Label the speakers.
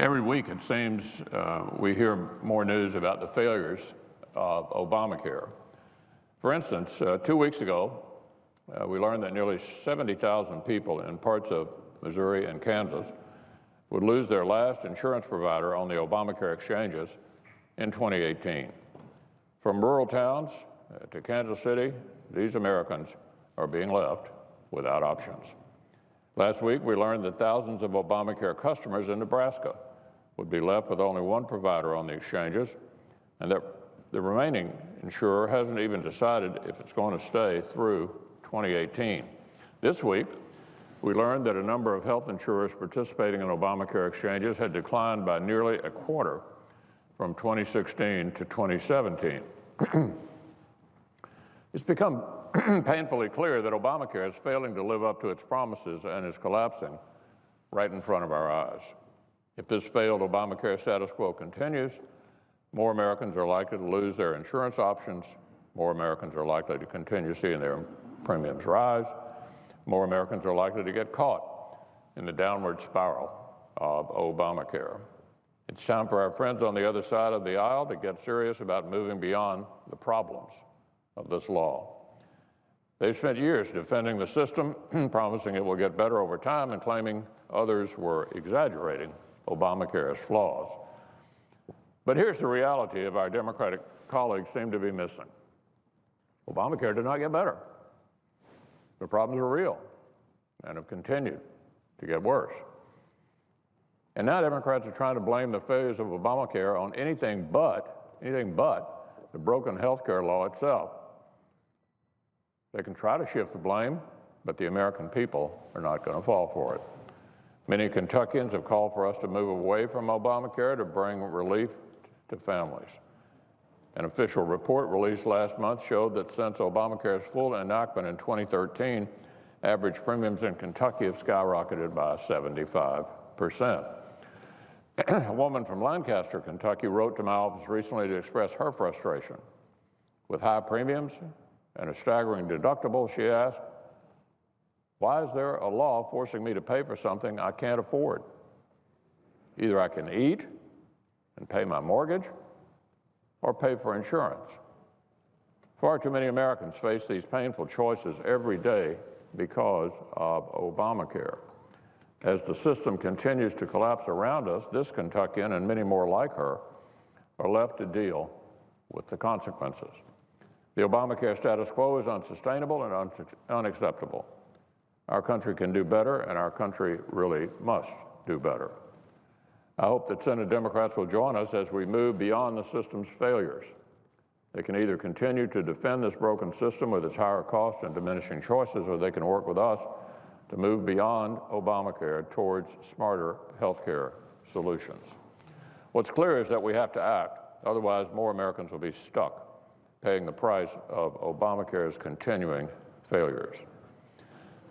Speaker 1: Every week, it seems, we hear more news about the failures of Obamacare. For instance, 2 weeks ago, we learned that nearly 70,000 people in parts of Missouri and Kansas would lose their last insurance provider on the Obamacare exchanges in 2018. From rural towns to Kansas City, these Americans are being left without options. Last week, we learned that thousands of Obamacare customers in Nebraska would be left with only one provider on the exchanges, and that the remaining insurer hasn't even decided if it's going to stay through 2018. This week, we learned that a number of health insurers participating in Obamacare exchanges had declined by nearly a quarter from 2016 to 2017. It's become painfully clear that Obamacare is failing to live up to its promises and is collapsing right in front of our eyes. If this failed Obamacare status quo continues, more Americans are likely to lose their insurance options, more Americans are likely to continue seeing their premiums rise, more Americans are likely to get caught in the downward spiral of Obamacare. It's time for our friends on the other side of the aisle to get serious about moving beyond the problems of this law. They've spent years defending the system, promising it will get better over time, and claiming others were exaggerating Obamacare's flaws. But here's the reality of our Democratic colleagues seem to be missing. Obamacare did not get better. The problems are real and have continued to get worse. And now Democrats are trying to blame the failures of Obamacare on anything but the broken health care law itself. They can try to shift the blame, but the American people are not going to fall for it. Many Kentuckians have called for us to move away from Obamacare to bring relief to families. An official report released last month showed that since Obamacare's full enactment in 2013, average premiums in Kentucky have skyrocketed by 75%. A woman from Lancaster, Kentucky, wrote to my office recently to express her frustration. With high premiums and a staggering deductible, she asked, "Why is there a law forcing me to pay for something I can't afford? Either I can eat and pay my mortgage or pay for insurance." Far too many Americans face these painful choices every day because of Obamacare. As the system continues to collapse around us, this Kentuckian and many more like her are left to deal with the consequences. The Obamacare status quo is unsustainable and unacceptable. Our country can do better, and our country really must do better. I hope that Senate Democrats will join us as we move beyond the system's failures. They can either continue to defend this broken system with its higher costs and diminishing choices, or they can work with us to move beyond Obamacare towards smarter health care solutions. What's clear is that we have to act, otherwise more Americans will be stuck paying the price of Obamacare's continuing failures.